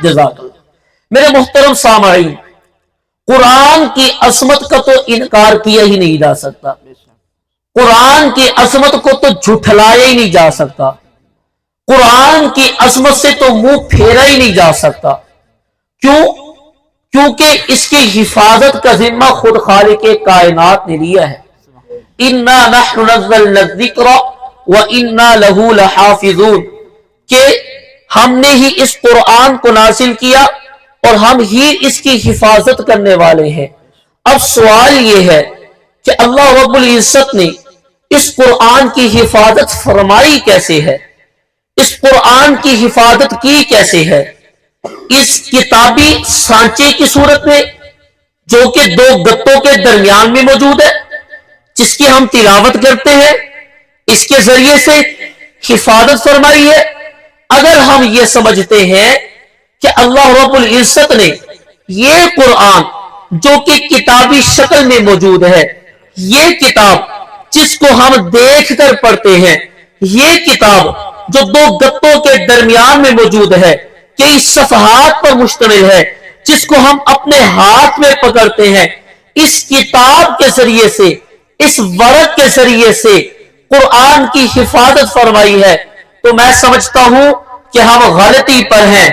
جزاک اللہ۔ میرے محترم سامعین، قرآن کی عظمت کا تو انکار کیا ہی نہیں جا سکتا، قرآن کی عظمت کو تو جھٹلایا ہی نہیں جا سکتا، قرآن کی عظمت سے تو منہ پھیرا ہی نہیں جا سکتا۔ کیوں؟ کیونکہ اس کی حفاظت کا ذمہ خود خالق کائنات نے لیا ہے۔ اِنَّا نَحْنُ نَزَّلْنَا الذِّكْرَ وَإِنَّا لَهُ لَحَافِظُونَ، کہ ہم نے ہی اس قرآن کو نازل کیا اور ہم ہی اس کی حفاظت کرنے والے ہیں۔ اب سوال یہ ہے کہ اللہ رب العزت نے اس قرآن کی حفاظت فرمائی کیسے ہے، اس قرآن کی حفاظت کی کیسے ہے؟ اس کتابی سانچے کی صورت میں جو کہ دو گتوں کے درمیان میں موجود ہے، جس کی ہم تلاوت کرتے ہیں، اس کے ذریعے سے حفاظت فرمائی ہے۔ اگر ہم یہ سمجھتے ہیں کہ اللہ رب العزت نے یہ قرآن جو کہ کتابی شکل میں موجود ہے، یہ کتاب جس کو ہم دیکھ کر پڑھتے ہیں، یہ کتاب جو دو گتوں کے درمیان میں موجود ہے، کئی صفحات پر مشتمل ہے، جس کو ہم اپنے ہاتھ میں پکڑتے ہیں، اس کتاب کے ذریعے سے، اس ورق کے ذریعے سے قرآن کی حفاظت فرمائی ہے، تو میں سمجھتا ہوں کہ ہم غلطی پر ہیں۔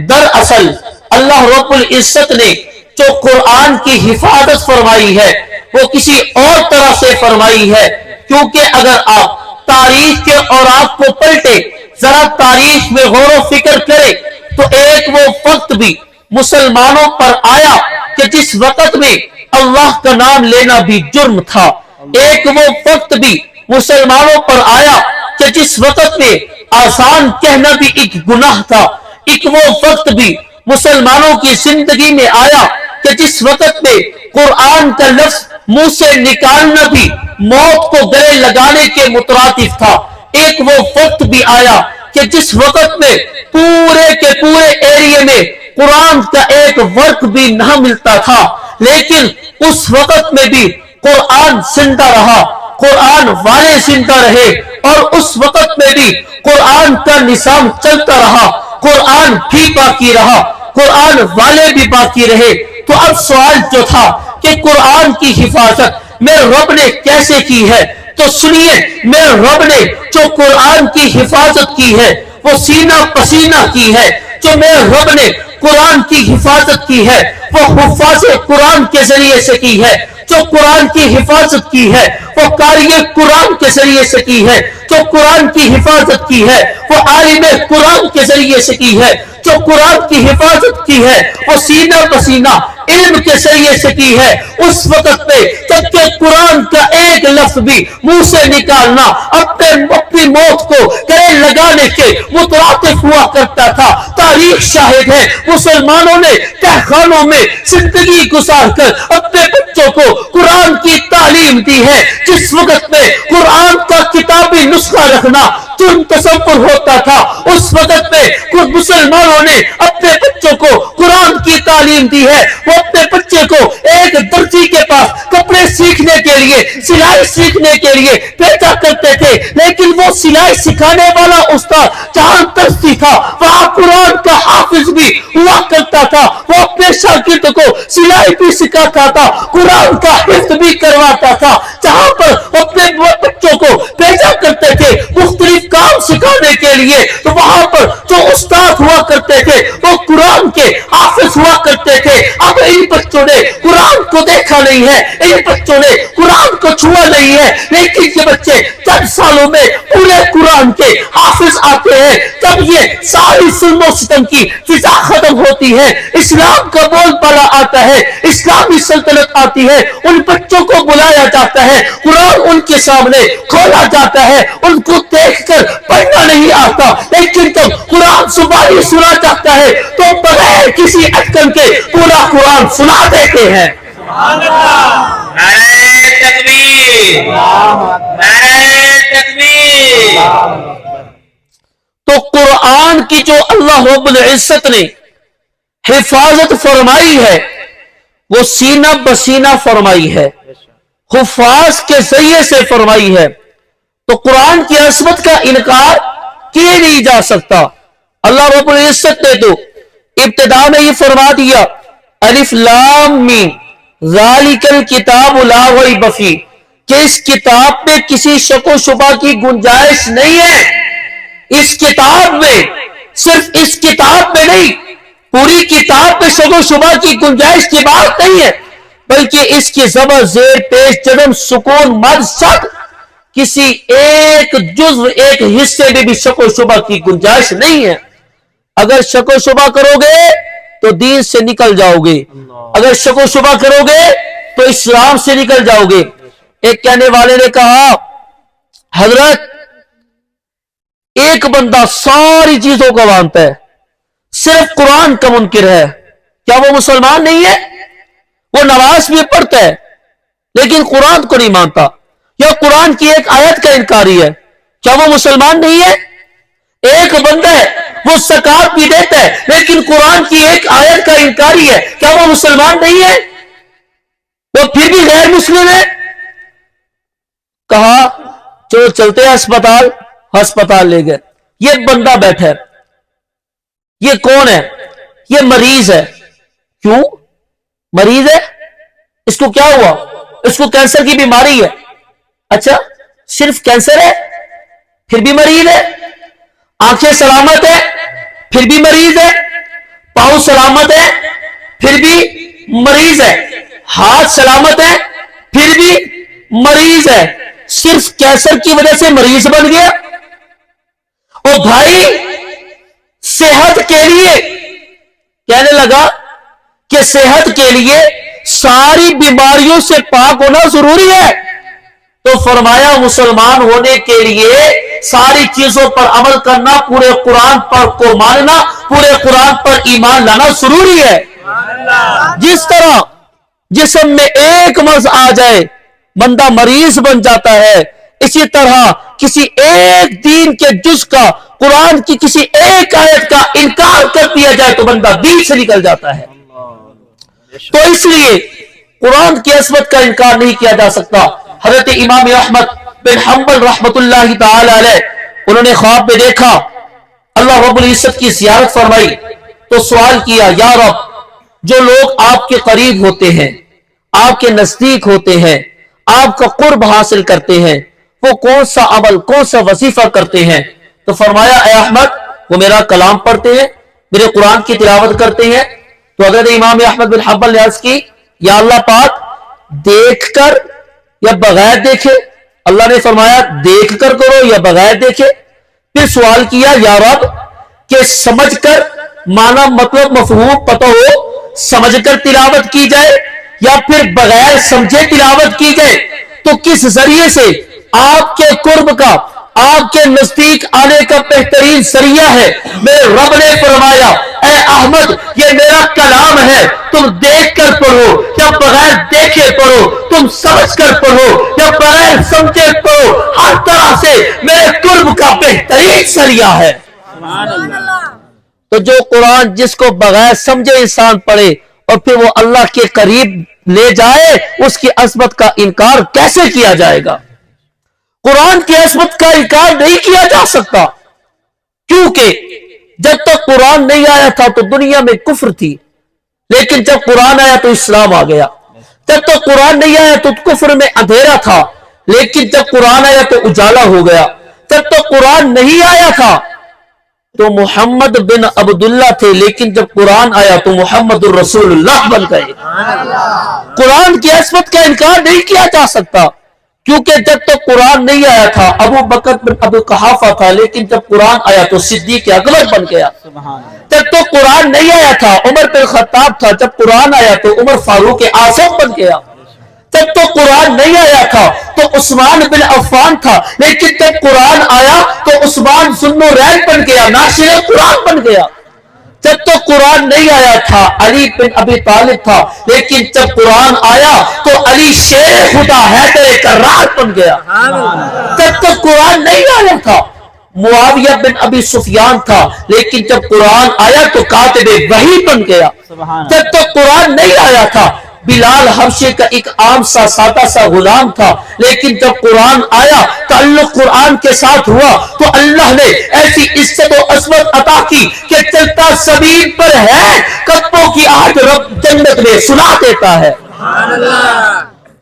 دراصل اللہ رب العزت نے جو قرآن کی حفاظت فرمائی ہے وہ کسی اور طرح سے فرمائی ہے، کیونکہ اگر آپ تاریخ کے اوراق کو پلٹے، ذرا تاریخ میں غور و فکر کرے، تو ایک وہ وقت بھی مسلمانوں پر آیا کہ جس وقت میں اللہ کا نام لینا بھی جرم تھا، ایک وہ وقت بھی مسلمانوں پر آیا کہ جس وقت میں آسان کہنا بھی ایک گناہ تھا، ایک وہ وقت بھی مسلمانوں کی زندگی میں آیا کہ جس وقت میں قرآن کا لفظ منہ سے نکالنا بھی موت کو گلے لگانے کے مترادف تھا، ایک وہ وقت بھی آیا کہ جس وقت میں پورے کے پورے ایریے میں قرآن کا ایک ورق بھی نہ ملتا تھا، لیکن اس وقت میں بھی قرآن زندہ رہا، قرآن والے زندہ رہے، اور اس وقت میں بھی قرآن کا نظام چلتا رہا، قرآن بھی باقی رہا، قرآن والے بھی باقی رہے۔ تو اب سوال جو تھا کہ قرآن کی حفاظت میرے رب نے کیسے کی ہے، تو سنیے، میرے رب نے جو قرآن کی حفاظت کی ہے وہ سینہ پسینہ کی ہے۔ جو میرے رب نے قرآن کی حفاظت کی ہے وہ حفاظ قرآن کے ذریعے سے کی ہے۔ جو قرآن کی حفاظت کی ہے وہ قاری قرآن کے ذریعے سے کی ہے۔ جو قرآن کی حفاظت کی ہے وہ عالم قرآن کے ذریعے سے کی ہے۔ جو قرآن کی حفاظت کی ہے وہ سینہ پسینہ علم کے ذریعے سے کی ہے۔ اس وقت پہ جب کہ قرآن کا ایک لفظ بھی منہ سے نکالنا اپنی موت کو گلے لگانے کے مترادف ہوا کرتا تھا۔ تاریخ شاہد ہے، مسلمانوں نے تہخانوں میں زندگی گزار کر اپنے بچوں کو قرآن کی تعلیم دی ہے۔ جس وقت میں قرآن کا کتابی نسخہ رکھنا جرم تصور ہوتا تھا، اس وقت میں مسلمانوں نے اپنے بچوں کو قرآن کی تعلیم دی ہے۔ وہ اپنے بچے کو ایک درزی کے پاس کپڑے سیکھنے کے لیے، سلائی سیکھنے کے لیے بھیجا کرتے تھے، لیکن وہ سلائی سکھانے والا استاد جہاں درزی تھا وہاں قرآن کا حافظ بھی ہوا کرتا تھا۔ وہ اپنے شاگرد کو سلائی بھی سکھاتا تھا، قرآن کا حفظ بھی کرواتا تھا۔ جہاں پر اپنے بچوں کو بھیجا کرتے تھے مختلف کام سکھانے کے لیے، تو وہاں پر جو استاد ہوا کرتے تھے وہ قرآن کے حافظ ہوا کرتے تھے۔ اب ان بچوں نے قرآن کو دیکھا نہیں ہے، ان بچوں نے قرآن کو چھوا نہیں ہے، لیکن یہ بچے چند سالوں میں پورے قرآن کے حافظ آتے ہیں۔ جب یہ ساری ظلم و ستم کی فضا ختم ہوتی ہے، اسلام کا بول بالا آتا ہے، اسلامی سلطنت آتی ہے، ان بچوں کو بلایا جاتا ہے، قرآن ان کے سامنے کھولا جاتا ہے، ان کو دیکھ کر پڑھنا نہیں آتا، لیکن جب قرآن زبانی سنا جاتا ہے تو بغیر کسی اٹکن کے پورا قرآن سنا دیتے ہیں۔ نعرہ تکبیر، نعرہ تکبیر۔ تو قرآن کی جو اللہ رب العزت نے حفاظت فرمائی ہے وہ سینہ بسینہ فرمائی ہے، حفاظ کے ذریعے سے فرمائی ہے، تو قرآن کی عظمت کا انکار کیے نہیں جا سکتا۔ اللہ رب العزت نے تو ابتدا میں یہ فرما دیا الف لام میم ذالکل کتاب لا ریب فیہ کہ اس کتاب میں کسی شک و شبہ کی گنجائش نہیں ہے. اس کتاب میں، صرف اس کتاب میں نہیں، پوری کتاب میں شک و شبہ کی گنجائش کی بات نہیں ہے، بلکہ اس کی زبر زیر پیش جزم سکون مد سک کسی ایک جزو ایک حصے میں بھی شک و شبہ کی گنجائش نہیں ہے. اگر شک و شبہ کرو گے تو دین سے نکل جاؤ گے، اگر شک و شبہ کرو گے تو اسلام سے نکل جاؤ گے. ایک کہنے والے نے کہا حضرت ایک بندہ ساری چیزوں کو مانتا ہے، صرف قرآن کا منکر ہے، کیا وہ مسلمان نہیں ہے؟ وہ نماز بھی پڑھتا ہے لیکن قرآن کو نہیں مانتا، یا قرآن کی ایک آیت کا انکاری ہے، کیا وہ مسلمان نہیں ہے؟ ایک بندہ ہے وہ زکات بھی دیتا ہے لیکن قرآن کی ایک آیت کا انکاری ہے، کیا وہ مسلمان نہیں ہے؟ وہ پھر بھی غیر مسلم ہے. کہا چلو چلتے ہیں ہسپتال. ہسپتال لے گئے. یہ بندہ بیٹھا ہے، یہ کون ہے؟ یہ مریض ہے. کیوں مریض ہے؟ اس کو کیا ہوا؟ اس کو کینسر کی بیماری ہے. اچھا صرف کینسر ہے پھر بھی مریض ہے؟ آنکھیں سلامت ہے پھر بھی مریض ہے؟ پاؤں سلامت ہے پھر بھی مریض ہے؟ ہاتھ سلامت ہے پھر بھی مریض ہے؟ صرف کینسر کی وجہ سے مریض بن گیا؟ اور بھائی صحت کے لیے کہنے لگا کہ صحت کے لیے ساری بیماریوں سے پاک ہونا ضروری ہے. تو فرمایا مسلمان ہونے کے لیے ساری چیزوں پر عمل کرنا، پورے قرآن پر کو ماننا، پورے قرآن پر ایمان لانا ضروری ہے. جس طرح جسم میں ایک مرض آ جائے بندہ مریض بن جاتا ہے، اسی طرح کسی ایک دین کے جز کا، قرآن کی کسی ایک آیت کا انکار کر دیا جائے تو بندہ دین سے نکل جاتا ہے. تو اس لیے قرآن کی عظمت کا انکار نہیں کیا جا سکتا. حضرت امام احمد بن حنبل رحمت اللہ تعالی علیہ انہوں نے خواب میں دیکھا اللہ رب العزت کی زیارت فرمائی تو سوال کیا یا رب جو لوگ آپ کے قریب ہوتے ہیں، آپ کے نزدیک ہوتے ہیں، آپ کا قرب حاصل کرتے ہیں، وہ کون سا عمل کون سا وظیفہ کرتے ہیں؟ تو فرمایا اے احمد وہ میرا کلام پڑھتے ہیں، میرے قرآن کی تلاوت کرتے ہیں. تو حضرت امام احمد بن حنبل نے عرض کی یا اللہ پاک دیکھ کر یا بغیر دیکھے؟ اللہ نے فرمایا دیکھ کر کرو یا بغیر دیکھے. پھر سوال کیا یا رب کہ سمجھ کر معنی مطلب مفہوم پتہ ہو سمجھ کر تلاوت کی جائے یا پھر بغیر سمجھے تلاوت کی جائے؟ تو کس ذریعے سے آپ کے قرب کا، آپ کے نزدیک آنے کا بہترین ذریعہ ہے؟ میرے رب نے فرمایا اے احمد یہ میرا کلام ہے، تم دیکھ کر پڑھو یا بغیر دیکھے پڑھو، تم سمجھ کر پڑھو یا بغیر سمجھے پڑھو، ہر طرح سے میرے قرب کا بہترین ذریعہ ہے. تو جو قرآن جس کو بغیر سمجھے انسان پڑھے اور پھر وہ اللہ کے قریب لے جائے، اس کی عظمت کا انکار کیسے کیا جائے گا؟ قرآن کی عظمت کا انکار نہیں کیا جا سکتا، کیونکہ جب تک قرآن نہیں آیا تھا تو دنیا میں کفر تھی، لیکن جب قرآن آیا تو اسلام آ گیا. جب تک قرآن نہیں آیا تو کفر میں اندھیرا تھا، لیکن جب قرآن آیا تو اجالا ہو گیا. جب تک قرآن نہیں آیا تھا تو محمد بن عبداللہ تھے، لیکن جب قرآن آیا تو محمد الرسول اللہ بن گئے. قرآن کی عظمت کا انکار نہیں کیا جا سکتا، کیونکہ جب تک قرآن نہیں آیا تھا ابو بکر بن ابو قحافہ تھا، لیکن جب قرآن آیا تو صدیق اکبر بن گیا. جب تک قرآن نہیں آیا تھا عمر بن خطاب تھا، جب قرآن آیا تو عمر فاروق اعظم بن گیا. جب تو قرآن نہیں آیا تھا تو عثمان بن عفان تھا، لیکن جب قرآن آیا تو عثمان ذو النورین بن گیا، ناصر قرآن بن گیا. جب تو قرآن نہیں آیا تھا علی بن ابی طالب تھا، لیکن جب قرآن آیا تو علی شیر خدا حیدر کرار بن گیا. جب تو قرآن نہیں آیا تھا معاویہ بن ابی سفیان تھا، لیکن جب قرآن آیا تو کاتب وحی بن گیا. جب تو قرآن نہیں آیا تھا بلال حبشے کا ایک عام سا سادہ سا غلام تھا، لیکن جب قرآن آیا، تعلق قرآن کے ساتھ ہوا، تو اللہ نے ایسی عزت و عظمت عطا کی کہ چلتا زمین پر ہے، قدموں کی آہٹ رب جنت میں سنا دیتا ہے۔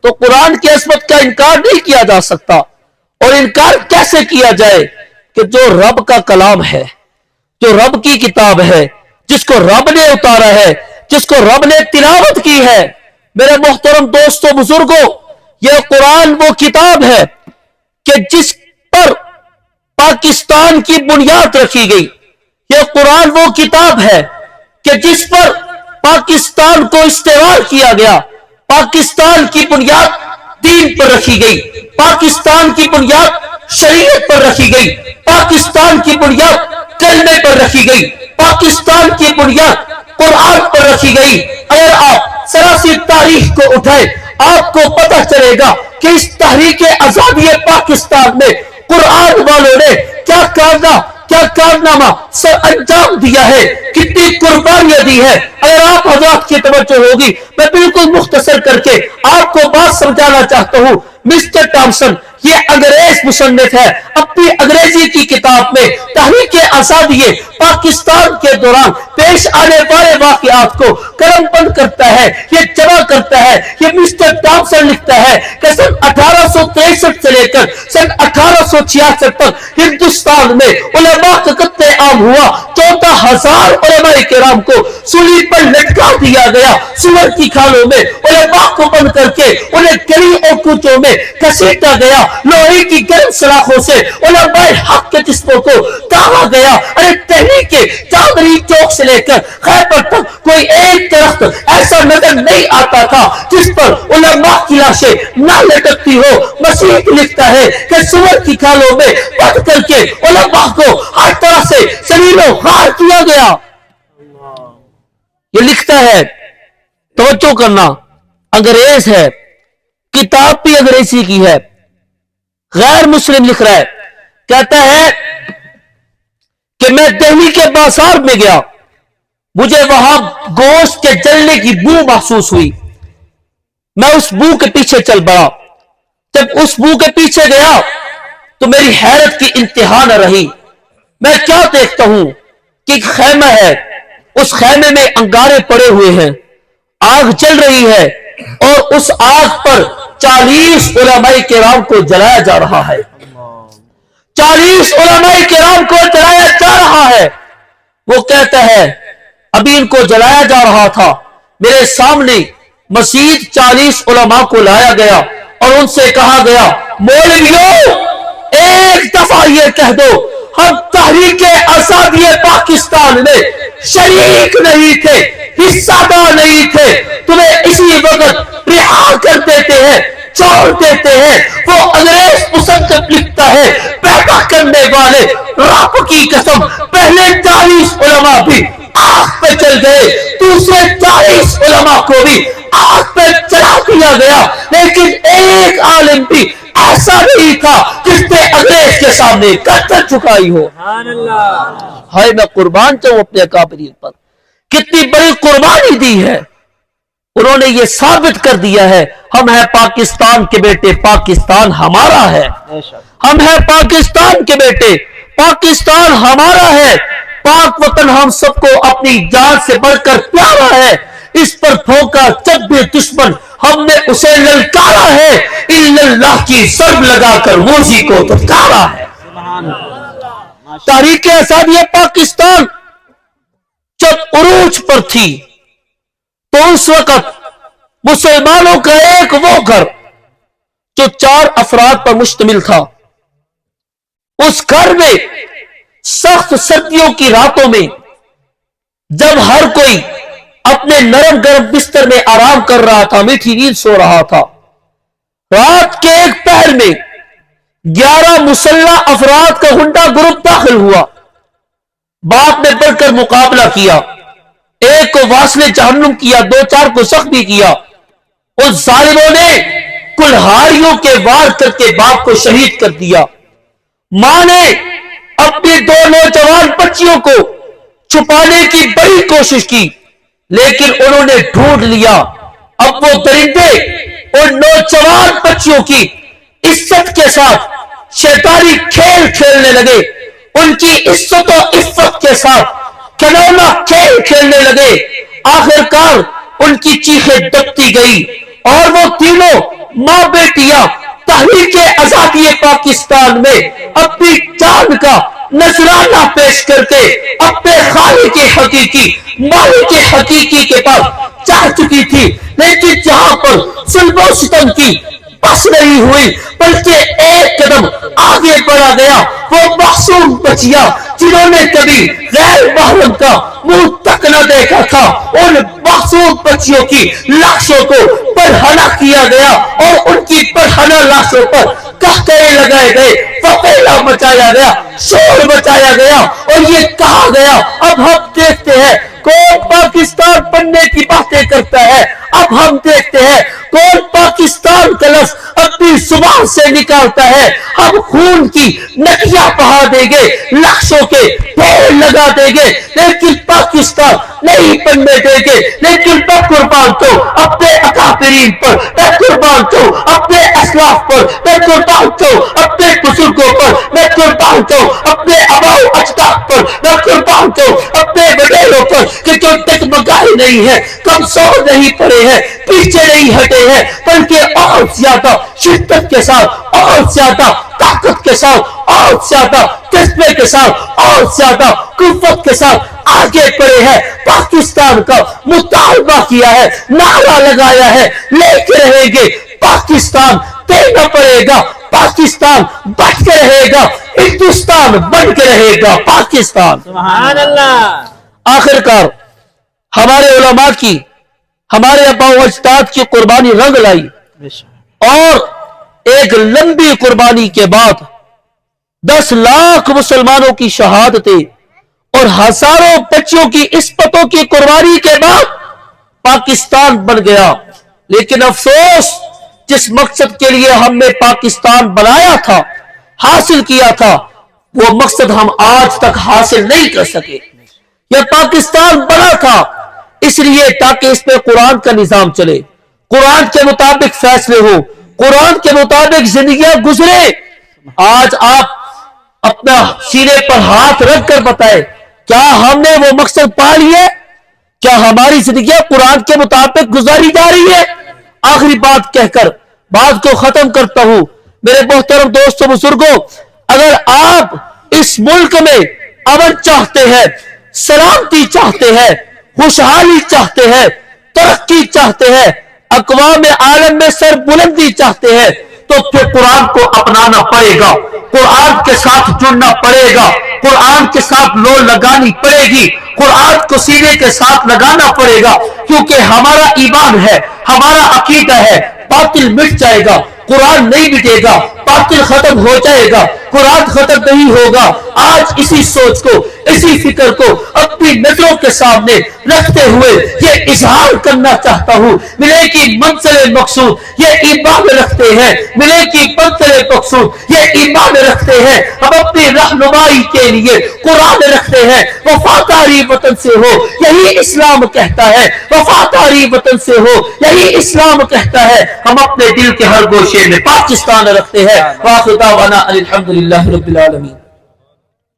تو قرآن کی عظمت کا انکار نہیں کیا جا سکتا، اور انکار کیسے کیا جائے کہ جو رب کا کلام ہے، جو رب کی کتاب ہے، جس کو رب نے اتارا ہے، جس کو رب نے تلاوت کی ہے۔ میرے محترم دوستوں بزرگوں، یہ قرآن وہ کتاب ہے کہ جس پر پاکستان کی بنیاد رکھی گئی۔ یہ قرآن وہ کتاب ہے کہ جس پر پاکستان کو استوار کیا گیا۔ پاکستان کی بنیاد دین پر رکھی گئی، پاکستان کی بنیاد شریعت پر رکھی گئی، پاکستان کی بنیاد کلمے پر رکھی گئی، پاکستان کی بنیاد قرآن پر رکھی گئی۔ اگر آپ سراسر تاریخ کو اٹھائیں، آپ کو پتہ چلے گا کہ اس تحریک آزادی پاکستان میں قرآن والوں نے کیا کارنامہ سر انجام دیا ہے، کتنی قربانیاں دی ہے۔ اگر آپ حضرات کی توجہ ہوگی، میں بالکل مختصر کر کے آپ کو بات سمجھانا چاہتا ہوں۔ مسٹر ٹامسن یہ انگریز مصنف ہے، اپنی انگریزی کی کتاب میں تحریک آزادی پاکستان کے دوران پیش آنے والے واقعات کو کرم بند کرتا ہے، یہ جمع کرتا ہے۔ یہ مسٹر ٹامسن لکھتا ہے کہ سن 1863 سے لے کر سن 1866 تک ہندوستان میں علماء کا قتل عام ہوا۔ 14,000 علماء کرام کو سولی پر لٹکا دیا گیا، سور کی کھالوں میں علماء کو بند کر کے انہیں گلی اور کوچوں میں گھسیٹا گیا، لوہے کی گرم سلاخوں سے علماء حق کے جسموں کو داغا گیا۔ ارے تحریک چاندنی چوک سے لے کر خیبر تک کوئی ایک درخت ایسا نظر نہیں آتا تھا جس پر علماء کی لاشیں نہ لٹکتی ہو۔ مسیح لکھتا ہے کہ سور کی کھالوں میں بند کر کے علماء کو ہر طرح سے ذلیل و خوار کیا گیا۔ یہ لکھتا ہے، توجہ کرنا، انگریز ہے، کتاب بھی انگریزی کی ہے، غیر مسلم لکھ رہا ہے، کہتا ہے کہ میں دہلی کے بازار میں گیا، مجھے وہاں گوشت کے جلنے کی بو محسوس ہوئی، میں اس بو کے پیچھے چل پڑا۔ جب اس بو کے پیچھے گیا تو میری حیرت کی انتہا نہ رہی۔ میں کیا دیکھتا ہوں کہ ایک خیمہ ہے، اس خیمے میں انگارے پڑے ہوئے ہیں، آگ جل رہی ہے، اور اس آگ پر 40 علماء کرام کو جلایا جا رہا ہے۔ 40 علماء کرام کو جلایا جا رہا ہے۔ وہ کہتا ہے ابھی ان کو جلایا جا رہا تھا، میرے سامنے مزید 40 علماء کو لایا گیا اور ان سے کہا گیا، مولویوں ایک دفعہ یہ کہہ دو ہم تحریک آزادی پاکستان میں شریک نہیں تھے، حصہ دار نہیں تھے، تمہیں اسی وقت رہا کر دیتے ہیں، چھوڑ دیتے ہیں۔ وہ انگریز مصنف لکھتا ہے، پیدا کرنے والے رب کی قسم پہلے 40 علماء بھی آگ پہ چل گئے، دوسرے 40 علماء کو بھی آگ پہ چلا دیا گیا، لیکن ایک عالم بھی ایسا نہیں تھا جس نے انگریز کے سامنے گردن جھکائی ہو۔ ہائے میں قربان چاہوں اپنے اکابرین پر، کتنی بڑی قربانی دی ہے۔ انہوں نے یہ ثابت کر دیا ہے ہم ہیں پاکستان کے بیٹے، پاکستان ہمارا ہے، ہم ہیں پاکستان کے بیٹے، پاکستان ہمارا ہے، پاک وطن ہم سب کو اپنی جان سے بڑھ کر پیارا ہے۔ اس پر پھونکا جب بھی دشمن ہم نے اسے للکارا ہے، اللہ کی ضرب لگا کر موزی کو دھتکارا ہے۔ تحریک آزادی پاکستان جب عروج پر تھی تو اس وقت مسلمانوں کا ایک وہ گھر جو 4 افراد پر مشتمل تھا، اس گھر میں سخت سردیوں کی راتوں میں جب ہر کوئی اپنے نرم گرم بستر میں آرام کر رہا تھا، میٹھی نیند سو رہا تھا، رات کے ایک پہر میں 11 مسلح افراد کا غنڈہ گروپ داخل ہوا، باپ نے بڑھ کر مقابلہ کیا، ایک کو واصل جہنم کیا، 2-4 کو زخمی کیا۔ اس ظالموں نے کلہاڑیوں کے وار کر کے باپ کو شہید کر دیا۔ ماں نے اپنی 2 نوجوان بچیوں کو چھپانے کی بڑی کوشش کی، لیکن انہوں نے ڈھونڈ لیا اب وہ درندے اور نوجوان بچیوں کی عزت کے ساتھ شیطانی کھیل کھیلنے لگے، ان کی عزت و عفت کے ساتھ کھلونا کھیل کھیلنے لگے۔ آخرکار ان کی چیخیں دبتی گئی اور وہ تینوں ماں بیٹیاں تحریک آزادی پاکستان میں اپنی جان کا نذرانہ پیش کر کے اپنے خالق حقیقی، مالک حقیقی کے پاس جا چکی تھی، لیکن جہاں پر ظلم و ستم کی بس نہیں ہوئی بلکہ ایک قدم آگے بڑھا گیا۔ وہ معصوم بچیاں جنہوں نے کبھی غیر محرم کا منہ تک نہ دیکھا تھا، ان معصوم بچیوں کی لاشوں کو برہنہ کیا گیا اور ان کی برہنہ لاشوں پر قہقہے لگائے گئے، فقیلہ مچایا گیا، شور مچایا گیا اور یہ کہا گیا اب ہم دیکھتے ہیں کون پاکستان بننے کی باتیں کرتا ہے، اب ہم دیکھتے ہیں کون پاکستان کا لفظ اپنی زبان سے نکالتا ہے، ہم خون کی ندیاں بہا دیں گے، لاشوں کے ڈھیر لگا دیں گے، لیکن پاکستان نہیں بننے دیں گے۔ لیکن میں قربان تو اپنے اکابرین پر، میں قربان تو اپنے اسلاف پر، میں قربان تو اپنے بزرگوں پر، میں قربان تو اپنے آباء و اجداد پر، میں قربان تو اپنے وڈیروں پر کہ جو ڈگمگائے نہیں ہے، کمزور نہیں پڑے ہیں، پیچھے نہیں ہٹے ہیں، بلکہ اور زیادہ شدت کے ساتھ، اور زیادہ طاقت کے ساتھ، اور زیادہ جذبے کے ساتھ، اور زیادہ قوت کے ساتھ آگے بڑھے ہیں، پاکستان کا مطالبہ کیا ہے، نعرہ لگایا ہے، لے کے رہیں گے، پاکستان دینا پڑے گا، پاکستان بچ کے رہے گا، ہندوستان بن کے رہے گا، پاکستان۔ سبحان اللہ۔ آخرکار ہمارے علماء کی، ہمارے آباء و اجداد کی قربانی رنگ لائی اور ایک لمبی قربانی کے بعد 10 لاکھ مسلمانوں کی شہادتیں اور ہزاروں بچوں کی عصمتوں کی قربانی کے بعد پاکستان بن گیا۔ لیکن افسوس، جس مقصد کے لیے ہم نے پاکستان بنایا تھا، حاصل کیا تھا، وہ مقصد ہم آج تک حاصل نہیں کر سکے۔ یہ پاکستان بنا تھا اس لیے تاکہ اس میں قرآن کا نظام چلے، قرآن کے مطابق فیصلے ہو، قرآن کے مطابق زندگیاں گزرے۔ آج آپ اپنا سینے پر ہاتھ رکھ کر بتائیں، کیا ہم نے وہ مقصد پا لیے؟ کیا ہماری زندگیاں قرآن کے مطابق گزاری جا رہی ہے؟ آخری بات کہہ کر بات کو ختم کرتا ہوں۔ میرے محترم دوستوں بزرگوں، اگر آپ اس ملک میں امن چاہتے ہیں، سلامتی چاہتے ہیں، خوشحالی چاہتے ہیں، ترقی چاہتے ہیں، اقوام عالم میں سر بلندی چاہتے ہیں، تو پھر قرآن کو اپنانا پڑے گا، قرآن کے ساتھ جڑنا پڑے گا، قرآن کے ساتھ لو لگانی پڑے گی، قرآن کو سینے کے ساتھ لگانا پڑے گا، کیونکہ ہمارا ایمان ہے، ہمارا عقیدہ ہے، باطل مٹ جائے گا، قرآن نہیں مٹے گا، باطل ختم ہو جائے گا، قرآن ختم نہیں ہوگا۔ آج اسی سوچ کو، اسی فکر کو اپنی نظروں کے سامنے رکھتے ہوئے یہ اظہار کرنا چاہتا ہوں، ملے کی منزل مقصود یہ ایمان رکھتے ہیں، ملے کی منزل مقصود یہ ایمان رکھتے ہیں، ہم اپنی رہنمائی کے لیے قرآن رکھتے ہیں۔ وفاداری وطن سے ہو یہی اسلام کہتا ہے، وفاداری وطن سے ہو یہی اسلام کہتا ہے۔ ہم اپنے دل کے ہر گوشے میں پاکستان رکھتے ہیں۔ وآخر دعوانا الحمدللہ رب العالمین۔